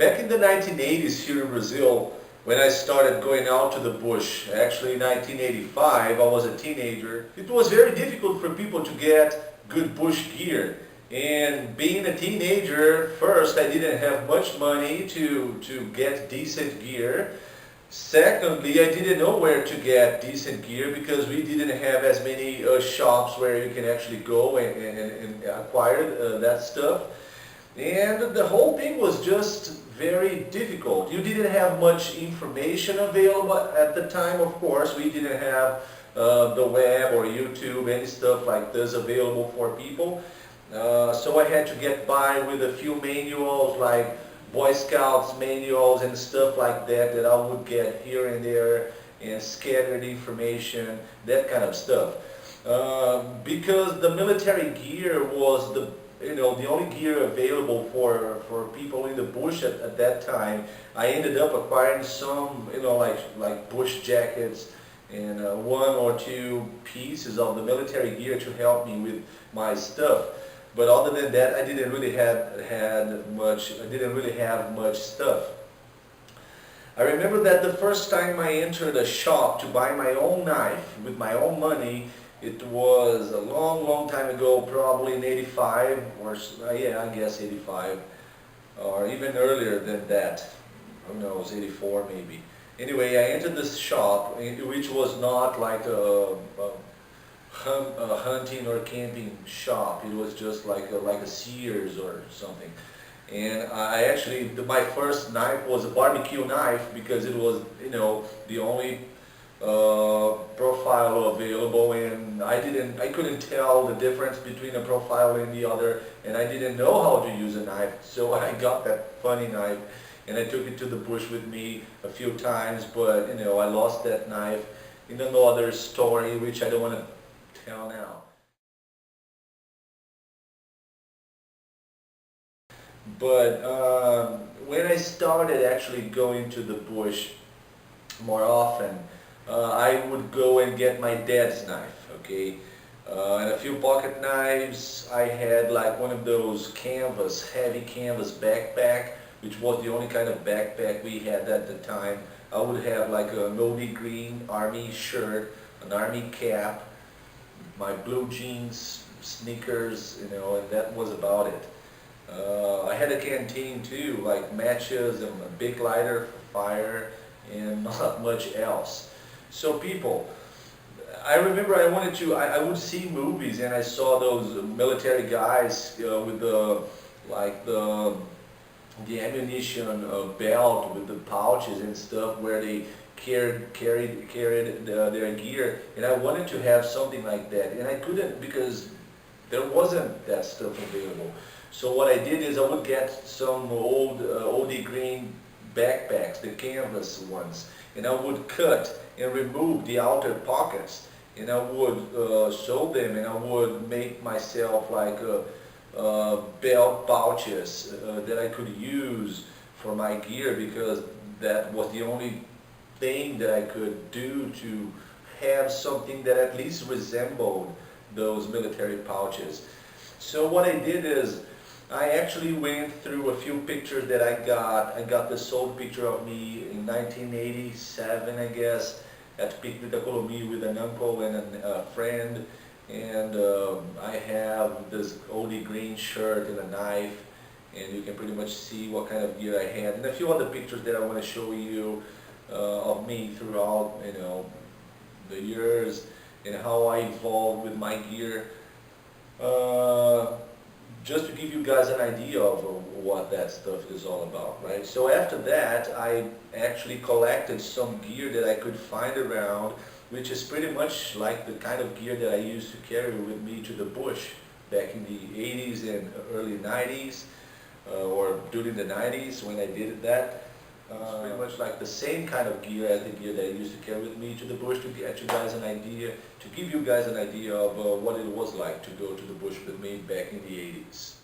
Back in the 1980s here in Brazil, when I started going out to the bush, actually in 1985, I was a teenager, it was very difficult for people to get good bush gear. And being a teenager, first I didn't have much money to get decent gear. Secondly, I didn't know where to get decent gear because we didn't have as many shops where you can actually go and acquire that stuff. And the whole thing was just very difficult. You didn't have much information available at the time, of course. We didn't have the web or YouTube, any stuff like this available for people. So I had to get by with a few manuals like Boy Scouts manuals and stuff like that that I would get here and there, and scattered information, that kind of stuff. Because the military gear was the only gear available for people in the bush at that time. I ended up acquiring some like bush jackets and one or two pieces of the military gear to help me with my stuff. But other than that, I didn't really have much stuff. I remember that the first time I entered a shop to buy my own knife with my own money, it was a long time ago, probably in 85, or yeah, I guess 85, or even earlier than that. Who knows, 84 maybe. Anyway, I entered this shop, which was not like a hunting or camping shop. It was just like a Sears or something. And I actually, my first knife was a barbecue knife because it was, the only profile available, and I couldn't tell the difference between a profile and the other, and I didn't know how to use a knife, so I got that funny knife, and I took it to the bush with me a few times, but I lost that knife in another story, which I don't want to tell now. But when I started actually going to the bush more often, I would go and get my dad's knife, okay? And a few pocket knives. I had like one of those heavy canvas backpack, which was the only kind of backpack we had at the time. I would have like a navy green army shirt, an army cap, my blue jeans, sneakers, and that was about it. I had a canteen too, like matches and a big lighter for fire, and not much else. So people, I remember I would see movies and I saw those military guys with the ammunition belt with the pouches and stuff where they carried their gear, and I wanted to have something like that, and I couldn't because there wasn't that stuff available. So what I did is I would get some old green backpacks, the canvas ones, and I would cut and remove the outer pockets, and I would sew them, and I would make myself like belt pouches that I could use for my gear, because that was the only thing that I could do to have something that at least resembled those military pouches. So what I did is I actually went through a few pictures that I got. I got this old picture of me in 1987, I guess, at Pico da Colombia with an uncle and a friend. And I have this oldie green shirt and a knife, and you can pretty much see what kind of gear I had. And a few other pictures that I want to show you of me throughout, the years and how I evolved with my gear. Just to give you guys an idea of what that stuff is all about, right? So after that, I actually collected some gear that I could find around, which is pretty much like the kind of gear that I used to carry with me to the bush back in the 80s and early 90s, or during the 90s when I did that. It's pretty much like the same kind of gear as the gear that I used to carry with me to the bush, to get you guys an idea, to give you guys an idea of what it was like to go to the bush with me back in the 80s.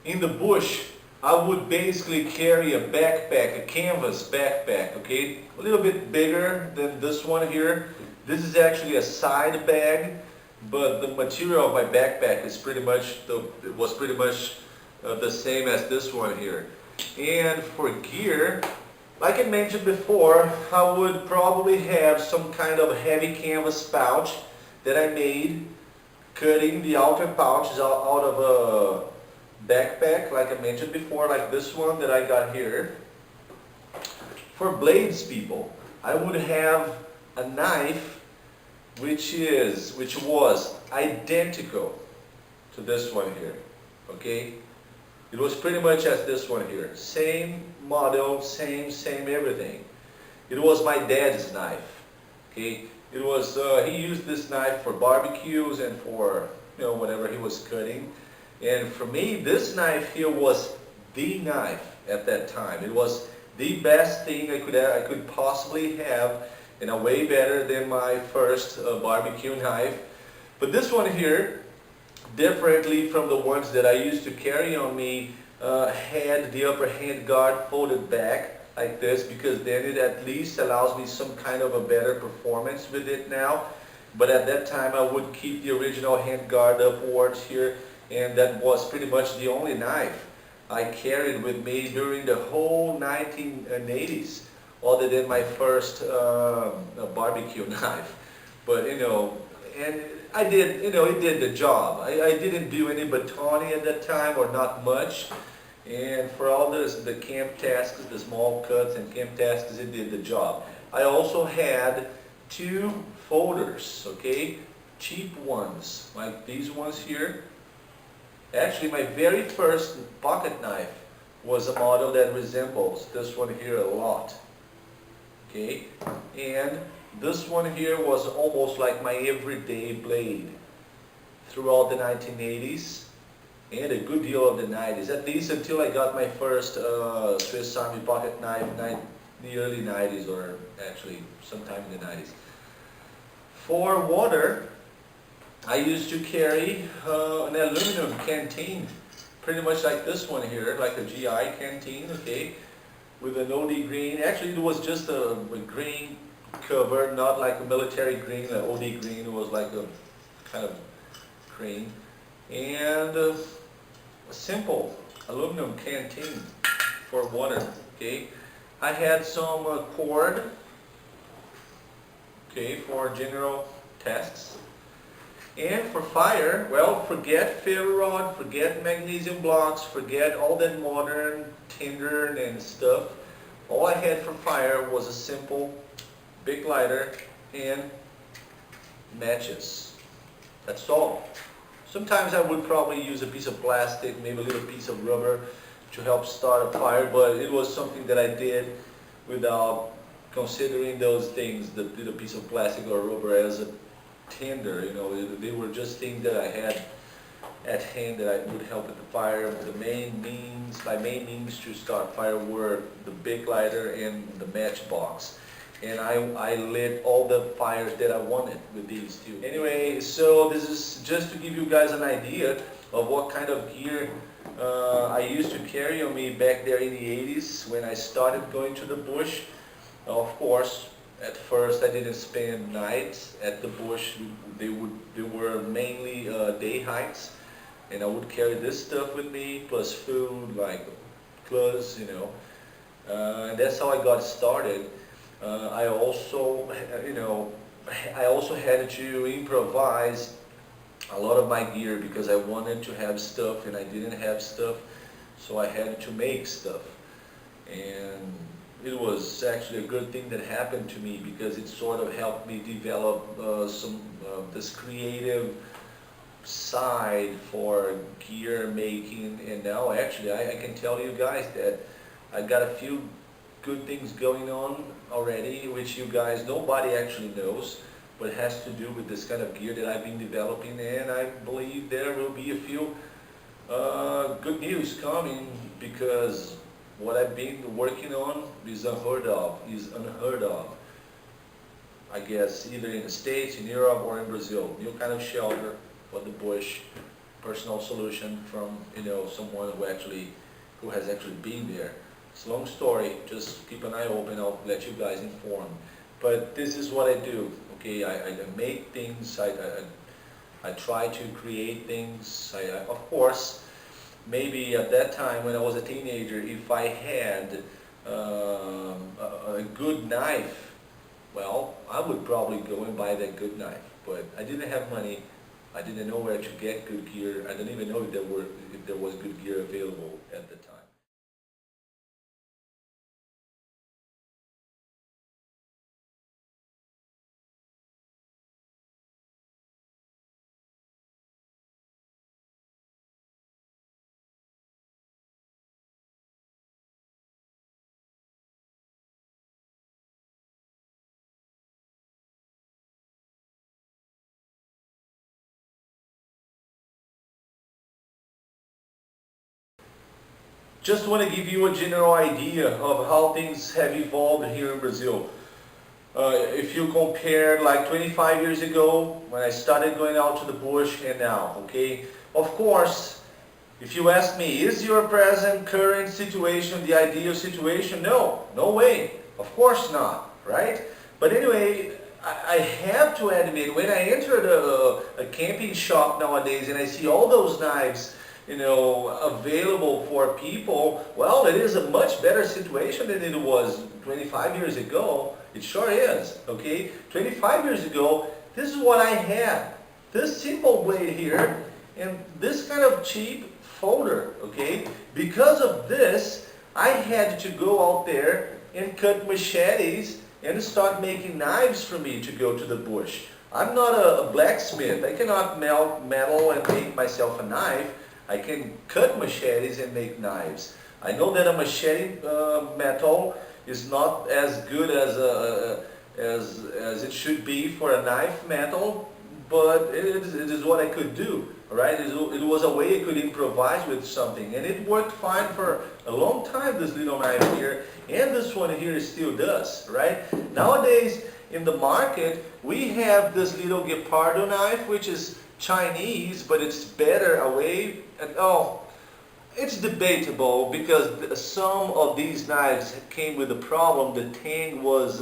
in the bush, I would basically carry a backpack, a canvas backpack, okay? A little bit bigger than this one here. This is actually a side bag, but the material of my backpack is was pretty much the same as this one here. And for gear, like I mentioned before, I would probably have some kind of heavy canvas pouch that I made, cutting the outer pouches out of a backpack, like I mentioned before, like this one that I got here. For blades, people, I would have a knife which was identical to this one here, okay? It was pretty much as this one here. Same model, same everything. It was my dad's knife, okay? It was, he used this knife for barbecues and for, whatever he was cutting. And for me, this knife here was the knife at that time. It was the best thing I could possibly have, and way better than my first barbecue knife. But this one here, differently from the ones that I used to carry on me, had the upper hand guard folded back like this, because then it at least allows me some kind of a better performance with it now. But at that time I would keep the original hand guard upwards here, and that was pretty much the only knife I carried with me during the whole 1980s, other than my first barbecue knife. But and I did, it did the job. I didn't do any batoning at that time, or not much. And for all the camp tasks, the small cuts and camp tasks, it did the job. I also had two folders, okay? Cheap ones, like these ones here. Actually, my very first pocket knife was a model that resembles this one here a lot, okay? And this one here was almost like my everyday blade throughout the 1980s and a good deal of the 90s, at least until I got my first Swiss Army pocket knife in the early 90s, or actually sometime in the 90s. For water, I used to carry an aluminum canteen, pretty much like this one here, like a GI canteen, okay, with an OD green. Actually, it was just a green cover, not like a military green, an OD green. It was like a kind of green. And a simple aluminum canteen for water, okay. I had some cord, okay, for general tests. And for fire, well, forget ferro rod, forget magnesium blocks, forget all that modern tinder and stuff. All I had for fire was a simple big lighter and matches. That's all. Sometimes I would probably use a piece of plastic, maybe a little piece of rubber to help start a fire, but it was something that I did without considering those things, the little piece of plastic or rubber, as a tinder. They were just things that I had at hand that I would help with the fire. My main means to start fire were the big lighter and the matchbox. And I lit all the fires that I wanted with these two. Anyway, so this is just to give you guys an idea of what kind of gear I used to carry on me back there in the 80s when I started going to the bush. Of course, at first I didn't spend nights at the bush. They were mainly day hikes, and I would carry this stuff with me, plus food like clothes, and that's how I got started. I also had to improvise a lot of my gear because I wanted to have stuff and I didn't have stuff, so I had to make stuff. And it was actually a good thing that happened to me, because it sort of helped me develop this creative side for gear making. And now actually I can tell you guys that I got a few good things going on already, which you guys, nobody actually knows, but it has to do with this kind of gear that I've been developing. And I believe there will be a few good news coming, because what I've been working on is unheard of, I guess, either in the States, in Europe, or in Brazil. New kind of shelter for the bush, personal solution from someone who has actually been there. It's a long story. Just keep an eye open. I'll let you guys informed. But this is what I do. Okay, I make things. I try to create things. Of course, maybe at that time when I was a teenager, if I had a good knife, well, I would probably go and buy that good knife. But I didn't have money. I didn't know where to get good gear. I didn't even know if there was good gear available at the time. Just want to give you a general idea of how things have evolved here in Brazil. If you compare like 25 years ago, when I started going out to the bush and now, okay? Of course, if you ask me, is your present current situation the ideal situation? No, no way. Of course not, right? But anyway, I have to admit, when I entered a camping shop nowadays and I see all those knives, available for people, well, it is a much better situation than it was 25 years ago. It sure is, okay? 25 years ago, this is what I had. This simple blade here and this kind of cheap folder, okay? Because of this, I had to go out there and cut machetes and start making knives for me to go to the bush. I'm not a blacksmith. I cannot melt metal and make myself a knife. I can cut machetes and make knives. I know that a machete metal is not as good as it should be for a knife metal, but it is what I could do, right? It was a way I could improvise with something, and it worked fine for a long time, this little knife here, and this one here still does, right? Nowadays, in the market, we have this little Gepardo knife, which is Chinese, but it's better away. Oh, it's debatable because some of these knives came with a problem. The tang was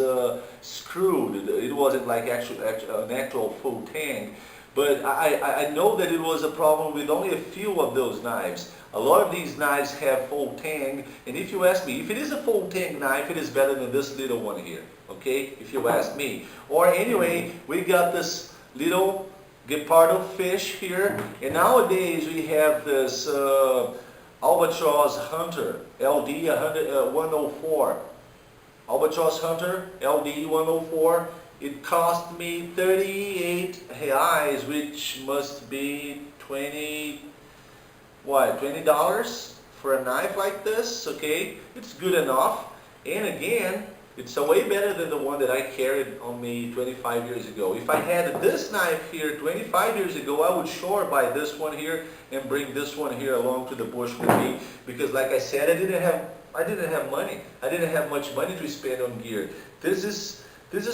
screwed. It wasn't like an actual full tang. But I know that it was a problem with only a few of those knives. A lot of these knives have full tang, and if you ask me, if it is a full tang knife, it is better than this little one here, okay? If you ask me. Or anyway, we got this little Gepardo fish here, and nowadays we have this Albatross Hunter LD 104. Albatross Hunter LD 104. It cost me 38 reais, which must be $20 for a knife like this, okay? It's good enough, and again, it's a way better than the one that I carried on me 25 years ago. If I had this knife here 25 years ago, I would sure buy this one here and bring this one here along to the bush with me, because like I said, I didn't have money. I didn't have much money to spend on gear. This is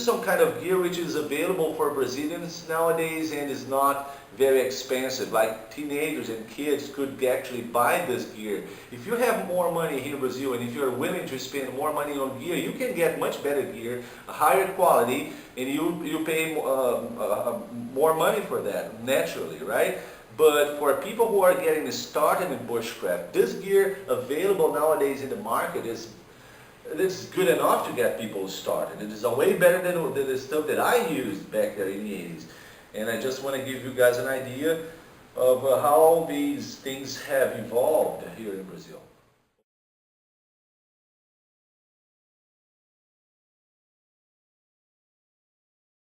some kind of gear which is available for Brazilians nowadays and is not very expensive. Like teenagers and kids could actually buy this gear. If you have more money here in Brazil and if you're willing to spend more money on gear, you can get much better gear, a higher quality, and you pay more money for that, naturally, right? But for people who are getting started in bushcraft, this gear available nowadays in the market is good enough to get people started. It is a way better than the stuff that I used back there in the 80s. And I just want to give you guys an idea of how these things have evolved here in Brazil.